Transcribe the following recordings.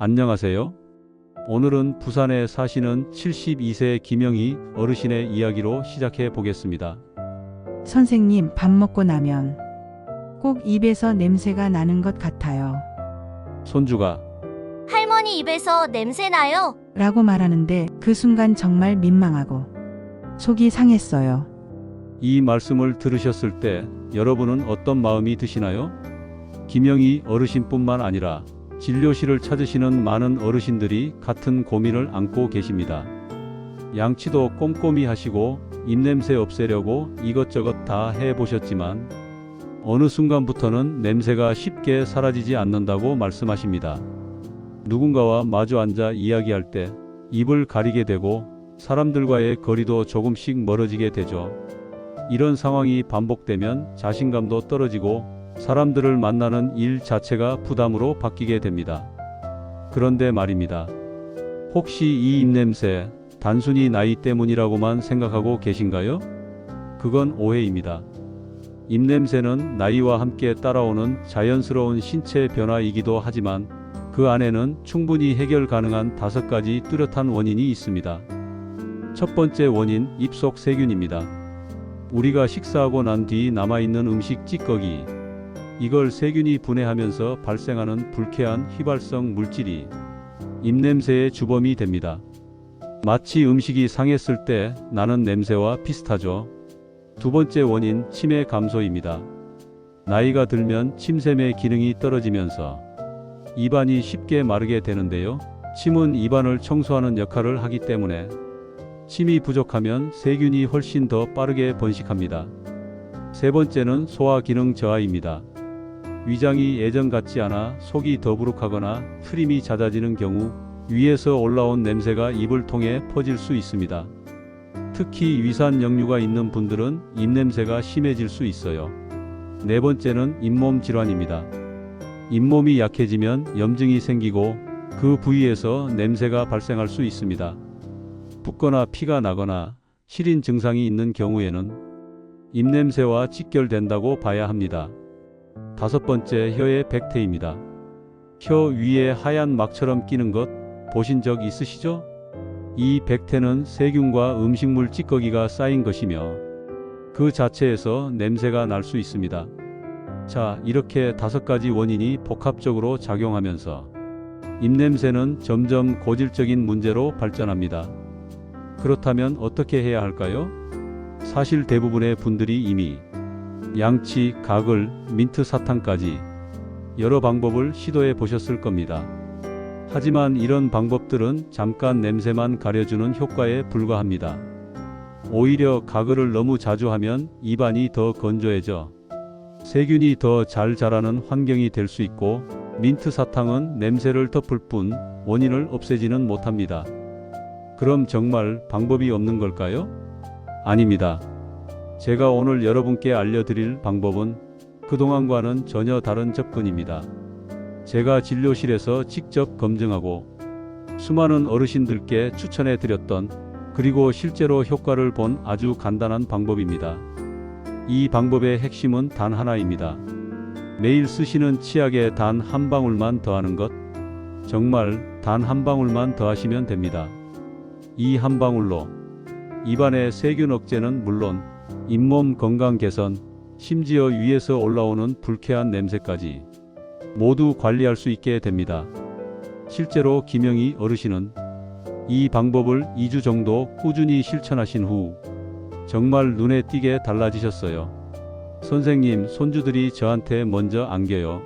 안녕하세요. 오늘은 부산에 사시는 72세 김영희 어르신의 이야기로 시작해 보겠습니다. 선생님, 밥 먹고 나면 꼭 입에서 냄새가 나는 것 같아요. 손주가 할머니 입에서 냄새 나요. 라고 말하는데 그 순간 정말 민망하고 속이 상했어요. 이 말씀을 들으셨을 때 여러분은 어떤 마음이 드시나요? 김영희 어르신뿐만 아니라 진료실을 찾으시는 많은 어르신들이 같은 고민을 안고 계십니다. 양치도 꼼꼼히 하시고 입냄새 없애려고 이것저것 다 해보셨지만 어느 순간부터는 냄새가 쉽게 사라지지 않는다고 말씀하십니다. 누군가와 마주 앉아 이야기할 때 입을 가리게 되고 사람들과의 거리도 조금씩 멀어지게 되죠. 이런 상황이 반복되면 자신감도 떨어지고 사람들을 만나는 일 자체가 부담으로 바뀌게 됩니다. 그런데 말입니다. 혹시 이 입냄새 단순히 나이 때문이라고만 생각하고 계신가요? 그건 오해입니다. 입냄새는 나이와 함께 따라오는 자연스러운 신체 변화이기도 하지만 그 안에는 충분히 해결 가능한 5가지 뚜렷한 원인이 있습니다. 첫 번째 원인, 입속 세균입니다. 우리가 식사하고 난 뒤 남아있는 음식 찌꺼기, 이걸 세균이 분해하면서 발생하는 불쾌한 휘발성 물질이 입냄새의 주범이 됩니다. 마치 음식이 상했을 때 나는 냄새와 비슷하죠. 두 번째 원인, 치매 감소입니다. 나이가 들면 침샘의 기능이 떨어지면서 입안이 쉽게 마르게 되는데요. 침은 입안을 청소하는 역할을 하기 때문에 침이 부족하면 세균이 훨씬 더 빠르게 번식합니다. 세 번째는 소화 기능 저하입니다. 위장이 예전 같지 않아 속이 더부룩하거나 트림이 잦아지는 경우 위에서 올라온 냄새가 입을 통해 퍼질 수 있습니다. 특히 위산 역류가 있는 분들은 입냄새가 심해질 수 있어요. 네 번째는 잇몸 질환입니다. 잇몸이 약해지면 염증이 생기고 그 부위에서 냄새가 발생할 수 있습니다. 붓거나 피가 나거나 시린 증상이 있는 경우에는 입냄새와 직결된다고 봐야 합니다. 다섯 번째, 혀의 백태입니다. 혀 위에 하얀 막처럼 끼는 것 보신 적 있으시죠? 이 백태는 세균과 음식물 찌꺼기가 쌓인 것이며 그 자체에서 냄새가 날 수 있습니다. 자, 이렇게 5가지 원인이 복합적으로 작용하면서 입냄새는 점점 고질적인 문제로 발전합니다. 그렇다면 어떻게 해야 할까요? 사실 대부분의 분들이 이미 양치, 가글, 민트 사탕까지 여러 방법을 시도해 보셨을 겁니다. 하지만 이런 방법들은 잠깐 냄새만 가려주는 효과에 불과합니다. 오히려 가글을 너무 자주 하면 입안이 더 건조해져 세균이 더 잘 자라는 환경이 될 수 있고, 민트 사탕은 냄새를 덮을 뿐 원인을 없애지는 못합니다. 그럼 정말 방법이 없는 걸까요? 아닙니다. 제가 오늘 여러분께 알려드릴 방법은 그동안과는 전혀 다른 접근입니다. 제가 진료실에서 직접 검증하고 수많은 어르신들께 추천해 드렸던, 그리고 실제로 효과를 본 아주 간단한 방법입니다. 이 방법의 핵심은 단 하나입니다. 매일 쓰시는 치약에 단 한 방울만 더하는 것. 정말 단 한 방울만 더하시면 됩니다. 이 한 방울로 입안의 세균 억제는 물론 잇몸 건강 개선, 심지어 위에서 올라오는 불쾌한 냄새까지 모두 관리할 수 있게 됩니다. 실제로 김영희 어르신은 이 방법을 2주 정도 꾸준히 실천하신 후 정말 눈에 띄게 달라지셨어요. 선생님, 손주들이 저한테 먼저 안겨요.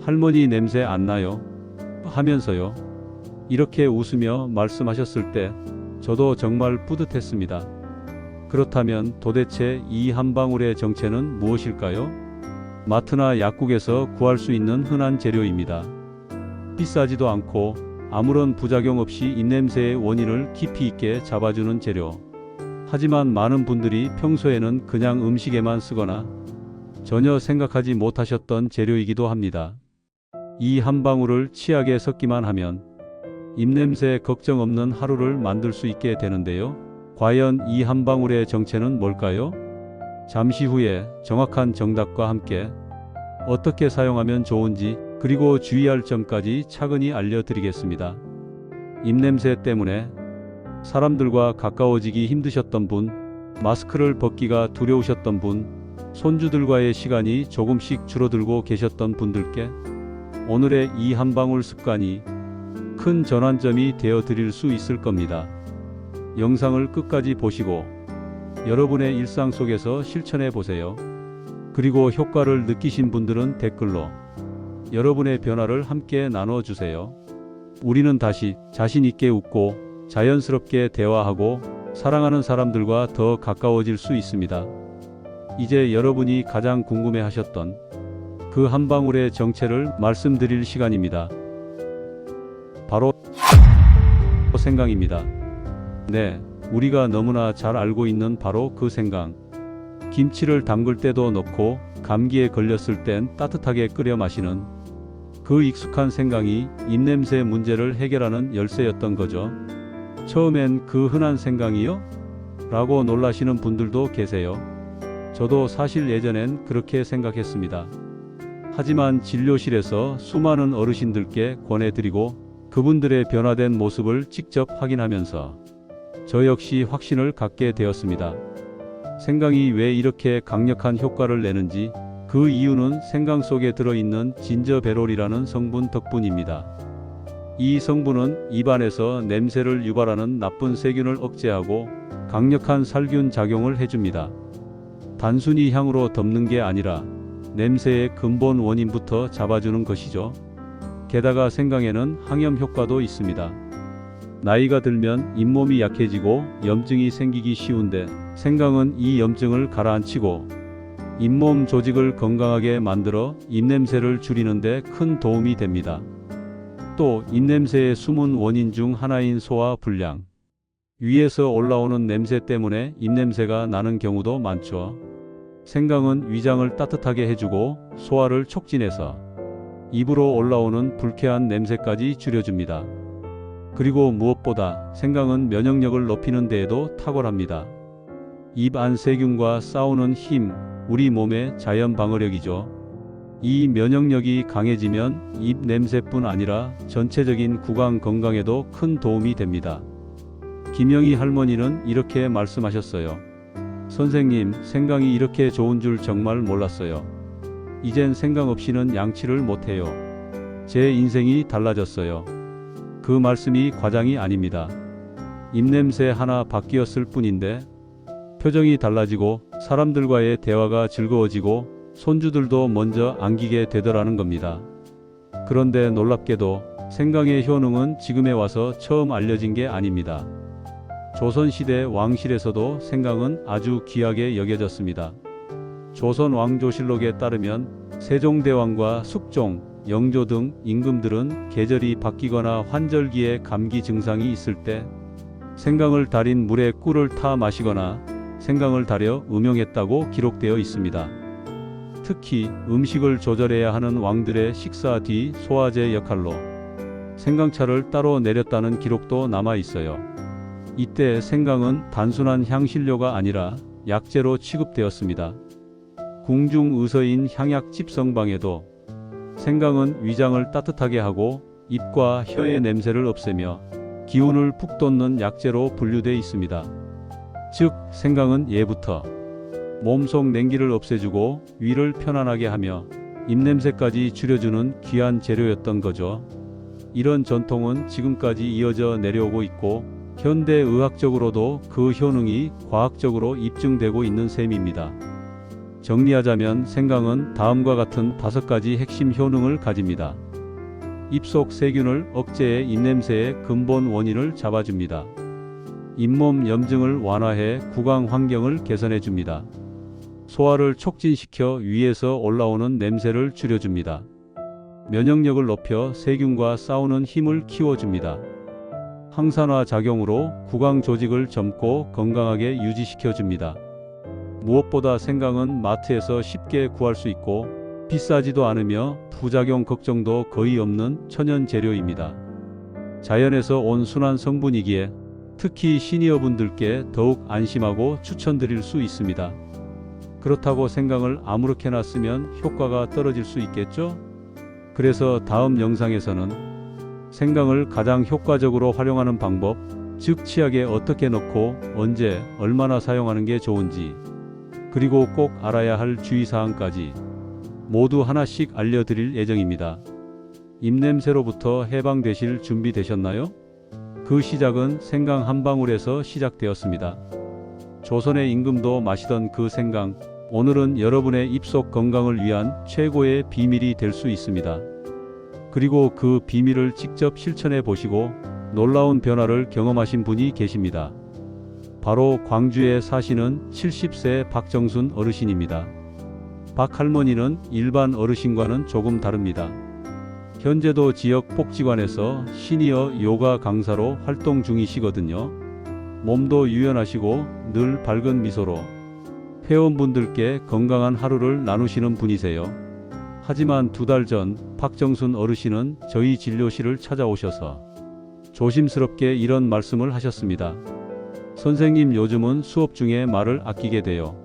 할머니 냄새 안 나요? 하면서요. 이렇게 웃으며 말씀하셨을 때 저도 정말 뿌듯했습니다. 그렇다면 도대체 이 한 방울의 정체는 무엇일까요? 마트나 약국에서 구할 수 있는 흔한 재료입니다. 비싸지도 않고 아무런 부작용 없이 입냄새의 원인을 깊이 있게 잡아주는 재료. 하지만 많은 분들이 평소에는 그냥 음식에만 쓰거나 전혀 생각하지 못하셨던 재료이기도 합니다. 이 한 방울을 치약에 섞기만 하면 입냄새 걱정 없는 하루를 만들 수 있게 되는데요. 과연 이 한 방울의 정체는 뭘까요? 잠시 후에 정확한 정답과 함께 어떻게 사용하면 좋은지 그리고 주의할 점까지 차근히 알려드리겠습니다. 입냄새 때문에 사람들과 가까워지기 힘드셨던 분, 마스크를 벗기가 두려우셨던 분, 손주들과의 시간이 조금씩 줄어들고 계셨던 분들께 오늘의 이 한 방울 습관이 큰 전환점이 되어 드릴 수 있을 겁니다. 영상을 끝까지 보시고 여러분의 일상 속에서 실천해 보세요. 그리고 효과를 느끼신 분들은 댓글로 여러분의 변화를 함께 나눠주세요. 우리는 다시 자신 있게 웃고 자연스럽게 대화하고 사랑하는 사람들과 더 가까워질 수 있습니다. 이제 여러분이 가장 궁금해하셨던 그 한 방울의 정체를 말씀드릴 시간입니다. 바로 생강입니다. 네, 우리가 너무나 잘 알고 있는 바로 그 생강. 김치를 담글 때도 넣고 감기에 걸렸을 땐 따뜻하게 끓여 마시는 그 익숙한 생강이 입냄새 문제를 해결하는 열쇠였던 거죠. 처음엔 그 흔한 생강이요? 라고 놀라시는 분들도 계세요. 저도 사실 예전엔 그렇게 생각했습니다. 하지만 진료실에서 수많은 어르신들께 권해드리고 그분들의 변화된 모습을 직접 확인하면서 저 역시 확신을 갖게 되었습니다. 생강이 왜 이렇게 강력한 효과를 내는지 그 이유는 생강 속에 들어있는 진저베롤이라는 성분 덕분입니다. 이 성분은 입안에서 냄새를 유발하는 나쁜 세균을 억제하고 강력한 살균 작용을 해줍니다. 단순히 향으로 덮는 게 아니라 냄새의 근본 원인부터 잡아주는 것이죠. 게다가 생강에는 항염 효과도 있습니다. 나이가 들면 잇몸이 약해지고 염증이 생기기 쉬운데 생강은 이 염증을 가라앉히고 잇몸 조직을 건강하게 만들어 입냄새를 줄이는 데 큰 도움이 됩니다. 또 입냄새의 숨은 원인 중 하나인 소화 불량. 위에서 올라오는 냄새 때문에 입냄새가 나는 경우도 많죠. 생강은 위장을 따뜻하게 해주고 소화를 촉진해서 입으로 올라오는 불쾌한 냄새까지 줄여줍니다. 그리고 무엇보다 생강은 면역력을 높이는 데에도 탁월합니다. 입 안 세균과 싸우는 힘, 우리 몸의 자연 방어력이죠. 이 면역력이 강해지면 입 냄새뿐 아니라 전체적인 구강 건강에도 큰 도움이 됩니다. 김영희 할머니는 이렇게 말씀하셨어요. 선생님, 생강이 이렇게 좋은 줄 정말 몰랐어요. 이젠 생강 없이는 양치를 못해요. 제 인생이 달라졌어요. 그 말씀이 과장이 아닙니다. 입냄새 하나 바뀌었을 뿐인데 표정이 달라지고 사람들과의 대화가 즐거워지고 손주들도 먼저 안기게 되더라는 겁니다. 그런데 놀랍게도 생강의 효능은 지금에 와서 처음 알려진 게 아닙니다. 조선시대 왕실에서도 생강은 아주 귀하게 여겨졌습니다. 조선 왕조실록에 따르면 세종대왕과 숙종, 영조 등 임금들은 계절이 바뀌거나 환절기에 감기 증상이 있을 때 생강을 달인 물에 꿀을 타 마시거나 생강을 달여 음용했다고 기록되어 있습니다. 특히 음식을 조절해야 하는 왕들의 식사 뒤 소화제 역할로 생강차를 따로 내렸다는 기록도 남아 있어요. 이때 생강은 단순한 향신료가 아니라 약재로 취급되었습니다. 궁중 의서인 향약집성방에도 생강은 위장을 따뜻하게 하고 입과 혀의 냄새를 없애며 기운을 푹 돋는 약재로 분류되어 있습니다. 즉, 생강은 예부터 몸속 냉기를 없애주고 위를 편안하게 하며 입냄새까지 줄여주는 귀한 재료였던 거죠. 이런 전통은 지금까지 이어져 내려오고 있고 현대 의학적으로도 그 효능이 과학적으로 입증되고 있는 셈입니다. 정리하자면 생강은 다음과 같은 5가지 핵심 효능을 가집니다. 입속 세균을 억제해 입냄새의 근본 원인을 잡아줍니다. 잇몸 염증을 완화해 구강 환경을 개선해줍니다. 소화를 촉진시켜 위에서 올라오는 냄새를 줄여줍니다. 면역력을 높여 세균과 싸우는 힘을 키워줍니다. 항산화 작용으로 구강 조직을 젊고 건강하게 유지시켜줍니다. 무엇보다 생강은 마트에서 쉽게 구할 수 있고 비싸지도 않으며 부작용 걱정도 거의 없는 천연 재료입니다. 자연에서 온 순한 성분이기에 특히 시니어분들께 더욱 안심하고 추천드릴 수 있습니다. 그렇다고 생강을 아무렇게나 쓰면 효과가 떨어질 수 있겠죠? 그래서 다음 영상에서는 생강을 가장 효과적으로 활용하는 방법, 즉 치약에 어떻게 넣고 언제 얼마나 사용하는 게 좋은지, 그리고 꼭 알아야 할 주의사항까지 모두 하나씩 알려드릴 예정입니다. 입냄새로부터 해방되실 준비 되셨나요? 그 시작은 생강 한 방울에서 시작되었습니다. 조선의 임금도 마시던 그 생강, 오늘은 여러분의 입속 건강을 위한 최고의 비밀이 될 수 있습니다. 그리고 그 비밀을 직접 실천해 보시고 놀라운 변화를 경험하신 분이 계십니다. 바로 광주에 사시는 70세 박정순 어르신입니다. 박 할머니는 일반 어르신과는 조금 다릅니다. 현재도 지역 복지관에서 시니어 요가 강사로 활동 중이시거든요. 몸도 유연하시고 늘 밝은 미소로 회원분들께 건강한 하루를 나누시는 분이세요. 하지만 2달 전 박정순 어르신은 저희 진료실을 찾아오셔서 조심스럽게 이런 말씀을 하셨습니다. 선생님, 요즘은 수업 중에 말을 아끼게 돼요.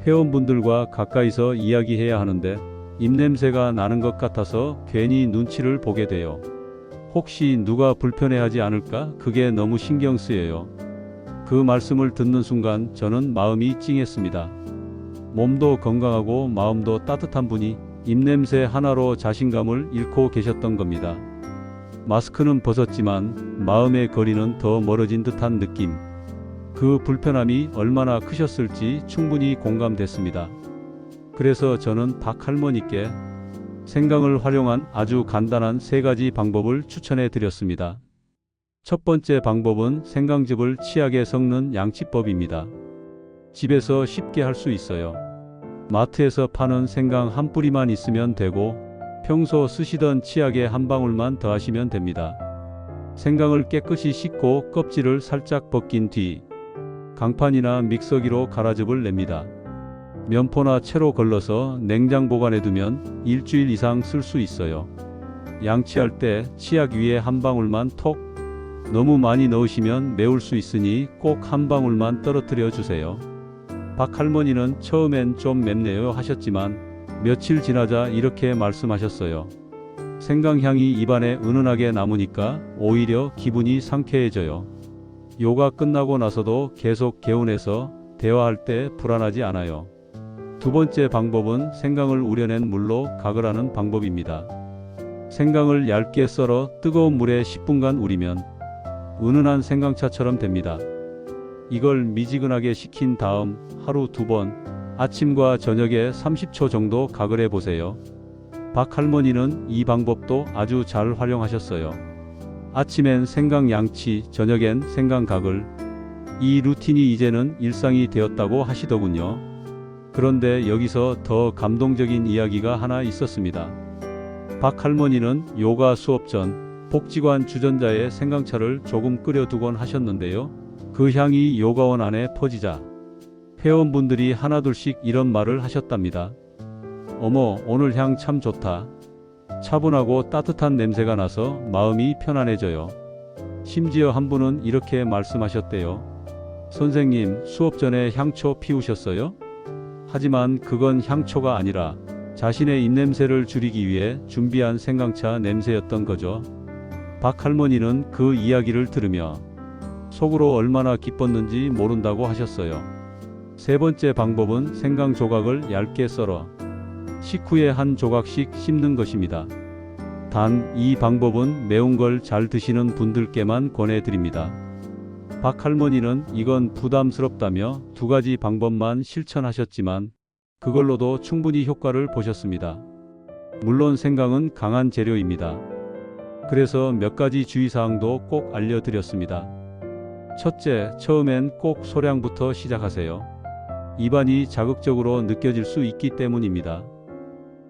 회원분들과 가까이서 이야기해야 하는데 입냄새가 나는 것 같아서 괜히 눈치를 보게 돼요. 혹시 누가 불편해하지 않을까? 그게 너무 신경 쓰여요. 그 말씀을 듣는 순간 저는 마음이 찡했습니다. 몸도 건강하고 마음도 따뜻한 분이 입냄새 하나로 자신감을 잃고 계셨던 겁니다. 마스크는 벗었지만 마음의 거리는 더 멀어진 듯한 느낌. 그 불편함이 얼마나 크셨을지 충분히 공감됐습니다. 그래서 저는 박 할머니께 생강을 활용한 아주 간단한 3가지 방법을 추천해 드렸습니다. 첫 번째 방법은 생강즙을 치약에 섞는 양치법입니다. 집에서 쉽게 할 수 있어요. 마트에서 파는 생강 한 뿌리만 있으면 되고 평소 쓰시던 치약에 한 방울만 더하시면 됩니다. 생강을 깨끗이 씻고 껍질을 살짝 벗긴 뒤 강판이나 믹서기로 갈아즙을 냅니다. 면포나 채로 걸러서 냉장 보관해 두면 일주일 이상 쓸 수 있어요. 양치할 때 치약 위에 한 방울만 톡, 너무 많이 넣으시면 매울 수 있으니 꼭 한 방울만 떨어뜨려 주세요. 박 할머니는 처음엔 좀 맵네요 하셨지만 며칠 지나자 이렇게 말씀하셨어요. 생강향이 입안에 은은하게 남으니까 오히려 기분이 상쾌해져요. 요가 끝나고 나서도 계속 개운해서 대화할 때 불안하지 않아요. 2번째 방법은 생강을 우려낸 물로 각을 하는 방법입니다. 생강을 얇게 썰어 뜨거운 물에 10분간 우리면 은은한 생강차처럼 됩니다. 이걸 미지근하게 식힌 다음 하루 2번, 아침과 저녁에 30초 정도 각을 해보세요. 박 할머니는 이 방법도 아주 잘 활용하셨어요. 아침엔 생강 양치, 저녁엔 생강 각을. 이 루틴이 이제는 일상이 되었다고 하시더군요. 그런데 여기서 더 감동적인 이야기가 하나 있었습니다. 박 할머니는 요가 수업 전 복지관 주전자에 생강차를 조금 끓여두곤 하셨는데요. 그 향이 요가원 안에 퍼지자 회원분들이 하나둘씩 이런 말을 하셨답니다. 어머, 오늘 향 참 좋다. 차분하고 따뜻한 냄새가 나서 마음이 편안해져요. 심지어 한 분은 이렇게 말씀하셨대요. 선생님, 수업 전에 향초 피우셨어요? 하지만 그건 향초가 아니라 자신의 입냄새를 줄이기 위해 준비한 생강차 냄새였던 거죠. 박 할머니는 그 이야기를 들으며 속으로 얼마나 기뻤는지 모른다고 하셨어요. 3번째 방법은 생강 조각을 얇게 썰어 식후에 한 조각씩 씹는 것입니다. 단, 이 방법은 매운 걸 잘 드시는 분들께만 권해드립니다. 박 할머니는 이건 부담스럽다며 2가지 방법만 실천하셨지만 그걸로도 충분히 효과를 보셨습니다. 물론 생강은 강한 재료입니다. 그래서 몇 가지 주의사항도 꼭 알려드렸습니다. 첫째, 처음엔 꼭 소량부터 시작하세요. 입안이 자극적으로 느껴질 수 있기 때문입니다.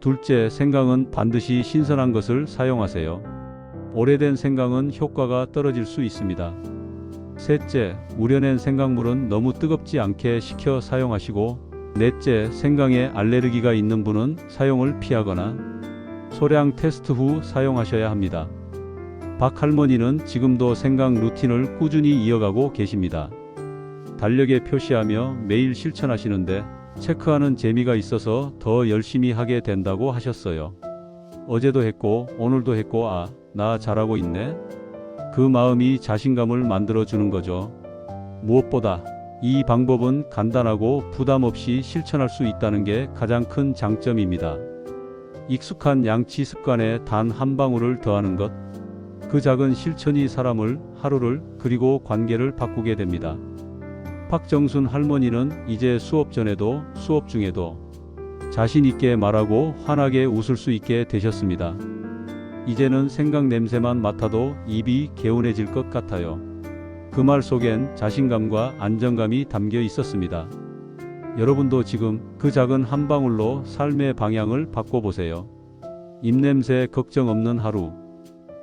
둘째, 생강은 반드시 신선한 것을 사용하세요. 오래된 생강은 효과가 떨어질 수 있습니다. 셋째, 우려낸 생강물은 너무 뜨겁지 않게 식혀 사용하시고, 넷째, 생강에 알레르기가 있는 분은 사용을 피하거나 소량 테스트 후 사용하셔야 합니다. 박 할머니는 지금도 생강 루틴을 꾸준히 이어가고 계십니다. 달력에 표시하며 매일 실천하시는데 체크하는 재미가 있어서 더 열심히 하게 된다고 하셨어요. 어제도 했고 오늘도 했고 나 잘하고 있네. 그 마음이 자신감을 만들어주는 거죠. 무엇보다 이 방법은 간단하고 부담 없이 실천할 수 있다는 게 가장 큰 장점입니다. 익숙한 양치 습관에 단 한 방울을 더하는 것. 그 작은 실천이 사람을, 하루를, 그리고 관계를 바꾸게 됩니다. 박정순 할머니는 이제 수업 전에도 수업 중에도 자신 있게 말하고 환하게 웃을 수 있게 되셨습니다. 이제는 생강 냄새만 맡아도 입이 개운해질 것 같아요. 그 말 속엔 자신감과 안정감이 담겨 있었습니다. 여러분도 지금 그 작은 한 방울로 삶의 방향을 바꿔보세요. 입냄새 걱정 없는 하루.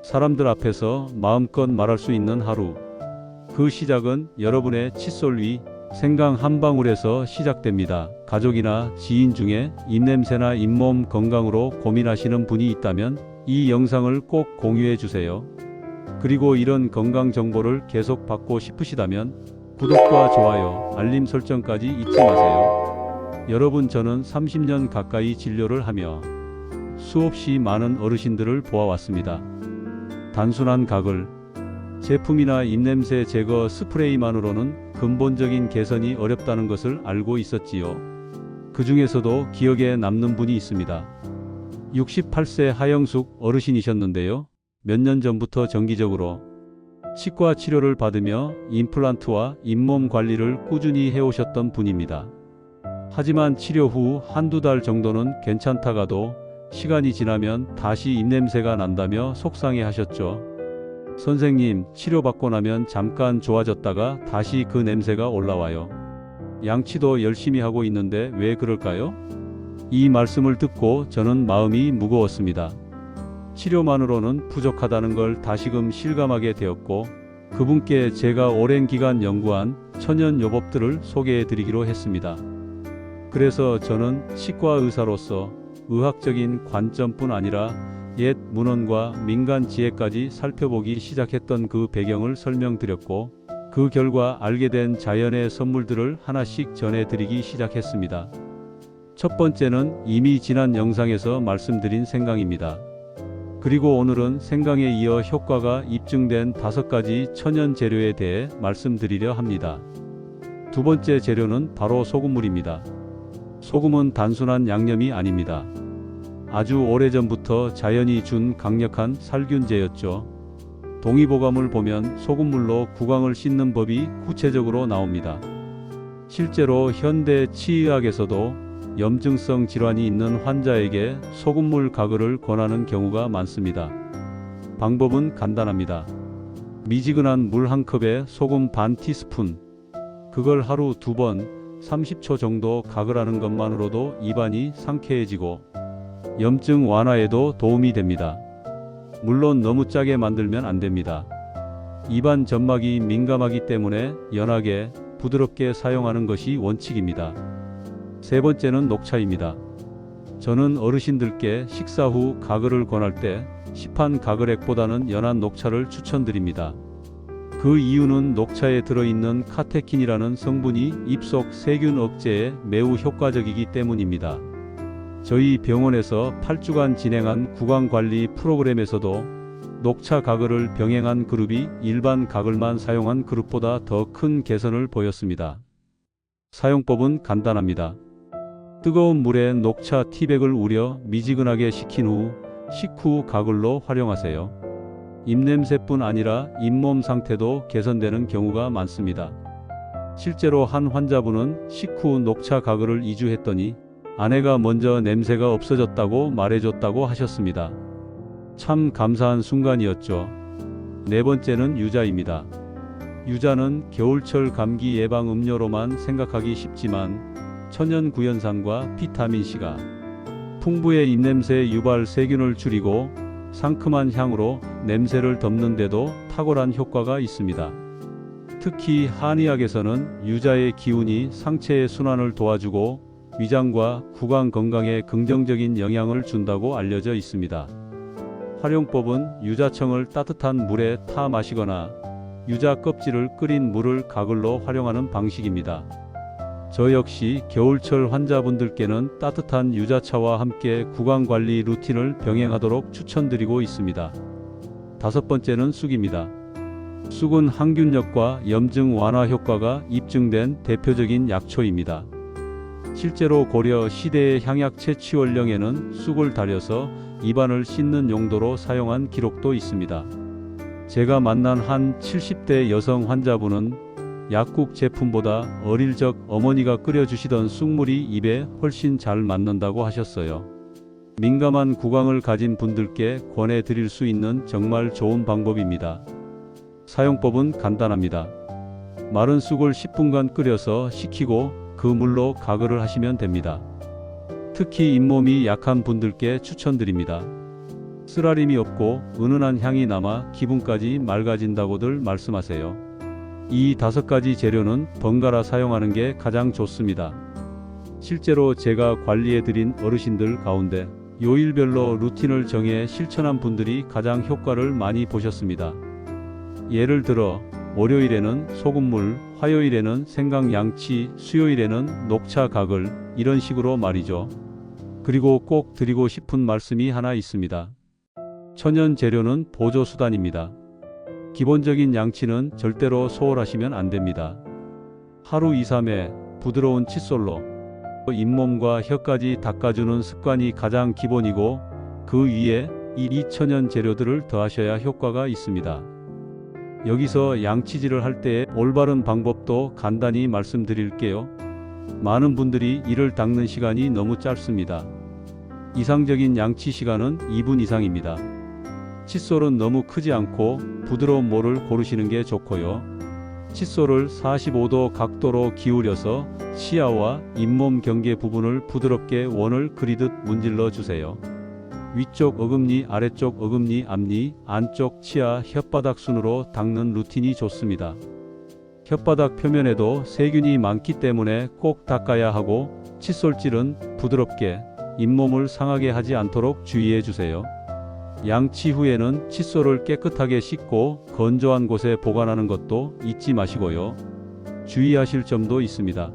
사람들 앞에서 마음껏 말할 수 있는 하루. 그 시작은 여러분의 칫솔 위 생강 한 방울에서 시작됩니다. 가족이나 지인 중에 입냄새나 잇몸 건강으로 고민하시는 분이 있다면 이 영상을 꼭 공유해 주세요. 그리고 이런 건강 정보를 계속 받고 싶으시다면 구독과 좋아요, 알림 설정까지 잊지 마세요. 여러분, 저는 30년 가까이 진료를 하며 수없이 많은 어르신들을 보아왔습니다. 단순한 가글, 제품이나 입냄새 제거 스프레이만으로는 근본적인 개선이 어렵다는 것을 알고 있었지요. 그 중에서도 기억에 남는 분이 있습니다. 68세 하영숙 어르신이셨는데요. 몇 년 전부터 정기적으로 치과 치료를 받으며 임플란트와 잇몸 관리를 꾸준히 해오셨던 분입니다. 하지만 치료 후 한두 달 정도는 괜찮다가도 시간이 지나면 다시 입냄새가 난다며 속상해 하셨죠. 선생님, 치료받고 나면 잠깐 좋아졌다가 다시 그 냄새가 올라와요. 양치도 열심히 하고 있는데 왜 그럴까요? 이 말씀을 듣고 저는 마음이 무거웠습니다. 치료만으로는 부족하다는 걸 다시금 실감하게 되었고, 그분께 제가 오랜 기간 연구한 천연 요법들을 소개해 드리기로 했습니다. 그래서 저는 치과 의사로서 의학적인 관점뿐 아니라 옛 문헌과 민간 지혜까지 살펴보기 시작했던 그 배경을 설명드렸고, 그 결과 알게 된 자연의 선물들을 하나씩 전해드리기 시작했습니다. 첫 번째는 이미 지난 영상에서 말씀드린 생강입니다. 그리고 오늘은 생강에 이어 효과가 입증된 5가지 천연 재료에 대해 말씀드리려 합니다. 두 번째 재료는 바로 소금물입니다. 소금은 단순한 양념이 아닙니다. 아주 오래전부터 자연이 준 강력한 살균제였죠. 동의보감을 보면 소금물로 구강을 씻는 법이 구체적으로 나옵니다. 실제로 현대 치의학에서도 염증성 질환이 있는 환자에게 소금물 가글을 권하는 경우가 많습니다. 방법은 간단합니다. 미지근한 물 한 컵에 소금 반 티스푼, 그걸 하루 2번 30초 정도 가글하는 것만으로도 입안이 상쾌해지고 염증 완화에도 도움이 됩니다. 물론 너무 짜게 만들면 안 됩니다. 입안 점막이 민감하기 때문에 연하게 부드럽게 사용하는 것이 원칙입니다. 세 번째는 녹차입니다. 저는 어르신들께 식사 후 가글을 권할 때 시판 가글액보다는 연한 녹차를 추천드립니다. 그 이유는 녹차에 들어있는 카테킨이라는 성분이 입속 세균 억제에 매우 효과적이기 때문입니다. 저희 병원에서 8주간 진행한 구강관리 프로그램에서도 녹차 가글을 병행한 그룹이 일반 가글만 사용한 그룹보다 더 큰 개선을 보였습니다. 사용법은 간단합니다. 뜨거운 물에 녹차 티백을 우려 미지근하게 식힌 후 식후 가글로 활용하세요. 입냄새뿐 아니라 잇몸 상태도 개선되는 경우가 많습니다. 실제로 한 환자분은 식후 녹차 가글을 2주 했더니 아내가 먼저 냄새가 없어졌다고 말해줬다고 하셨습니다. 참 감사한 순간이었죠. 네 번째는 유자입니다. 유자는 겨울철 감기 예방 음료로만 생각하기 쉽지만 천연 구연산과 비타민C가 풍부의 입냄새 유발 세균을 줄이고 상큼한 향으로 냄새를 덮는 데도 탁월한 효과가 있습니다. 특히 한의학에서는 유자의 기운이 상체의 순환을 도와주고 위장과 구강 건강에 긍정적인 영향을 준다고 알려져 있습니다. 활용법은 유자청을 따뜻한 물에 타 마시거나 유자 껍질을 끓인 물을 가글로 활용하는 방식입니다. 저 역시 겨울철 환자분들께는 따뜻한 유자차와 함께 구강관리 루틴을 병행하도록 추천드리고 있습니다. 다섯 번째는 쑥입니다. 쑥은 항균력과 염증 완화 효과가 입증된 대표적인 약초입니다. 실제로 고려 시대의 향약 채취원령에는 쑥을 달여서 입안을 씻는 용도로 사용한 기록도 있습니다. 제가 만난 한 70대 여성 환자분은 약국 제품보다 어릴 적 어머니가 끓여주시던 쑥물이 입에 훨씬 잘 맞는다고 하셨어요. 민감한 구강을 가진 분들께 권해드릴 수 있는 정말 좋은 방법입니다. 사용법은 간단합니다. 마른 쑥을 10분간 끓여서 식히고 그 물로 가글을 하시면 됩니다. 특히 잇몸이 약한 분들께 추천드립니다. 쓰라림이 없고 은은한 향이 남아 기분까지 맑아진다고들 말씀하세요. 이 5가지 재료는 번갈아 사용하는 게 가장 좋습니다. 실제로 제가 관리해드린 어르신들 가운데 요일별로 루틴을 정해 실천한 분들이 가장 효과를 많이 보셨습니다. 예를 들어 월요일에는 소금물, 화요일에는 생강 양치, 수요일에는 녹차 가글, 이런 식으로 말이죠. 그리고 꼭 드리고 싶은 말씀이 하나 있습니다. 천연 재료는 보조 수단입니다. 기본적인 양치는 절대로 소홀하시면 안 됩니다. 하루 2, 3회 부드러운 칫솔로 잇몸과 혀까지 닦아주는 습관이 가장 기본이고 그 위에 이 천연 재료들을 더하셔야 효과가 있습니다. 여기서 양치질을 할 때의 올바른 방법도 간단히 말씀드릴게요. 많은 분들이 이를 닦는 시간이 너무 짧습니다. 이상적인 양치 시간은 2분 이상입니다. 칫솔은 너무 크지 않고 부드러운 모를 고르시는 게 좋고요. 칫솔을 45도 각도로 기울여서 치아와 잇몸 경계 부분을 부드럽게 원을 그리듯 문질러 주세요. 위쪽 어금니, 아래쪽 어금니, 앞니, 안쪽 치아, 혓바닥 순으로 닦는 루틴이 좋습니다. 혓바닥 표면에도 세균이 많기 때문에 꼭 닦아야 하고 칫솔질은 부드럽게 잇몸을 상하게 하지 않도록 주의해 주세요. 양치 후에는 칫솔을 깨끗하게 씻고 건조한 곳에 보관하는 것도 잊지 마시고요. 주의하실 점도 있습니다.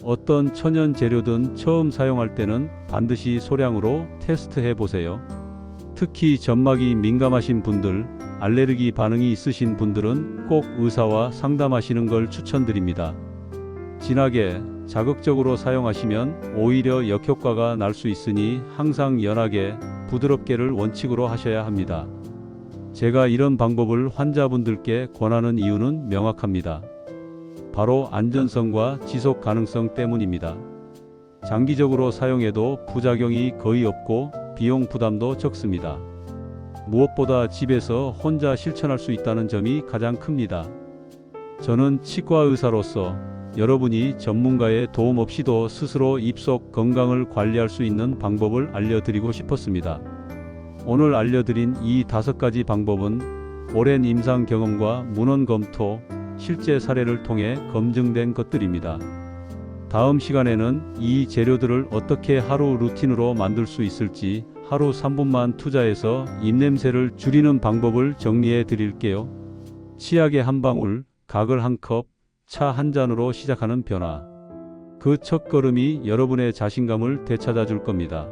어떤 천연 재료든 처음 사용할 때는 반드시 소량으로 테스트해 보세요. 특히 점막이 민감하신 분들, 알레르기 반응이 있으신 분들은 꼭 의사와 상담하시는 걸 추천드립니다. 진하게, 자극적으로 사용하시면 오히려 역효과가 날 수 있으니 항상 연하게, 부드럽게를 원칙으로 하셔야 합니다. 제가 이런 방법을 환자분들께 권하는 이유는 명확합니다. 바로 안전성과 지속 가능성 때문입니다. 장기적으로 사용해도 부작용이 거의 없고 비용 부담도 적습니다. 무엇보다 집에서 혼자 실천할 수 있다는 점이 가장 큽니다. 저는 치과 의사로서 여러분이 전문가의 도움 없이도 스스로 입속 건강을 관리할 수 있는 방법을 알려드리고 싶었습니다. 오늘 알려드린 이 5가지 방법은 오랜 임상 경험과 문헌 검토, 실제 사례를 통해 검증된 것들입니다. 다음 시간에는 이 재료들을 어떻게 하루 루틴으로 만들 수 있을지 하루 3분만 투자해서 입냄새를 줄이는 방법을 정리해 드릴게요. 치약의 한 방울, 가글 한 컵, 차 한 잔으로 시작하는 변화. 그 첫걸음이 여러분의 자신감을 되찾아 줄 겁니다.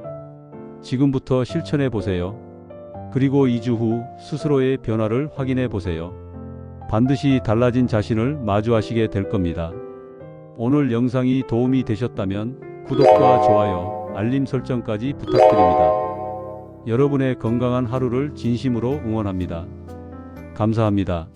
지금부터 실천해 보세요. 그리고 2주 후 스스로의 변화를 확인해 보세요. 반드시 달라진 자신을 마주하시게 될 겁니다. 오늘 영상이 도움이 되셨다면 구독과 좋아요, 알림 설정까지 부탁드립니다. 여러분의 건강한 하루를 진심으로 응원합니다. 감사합니다.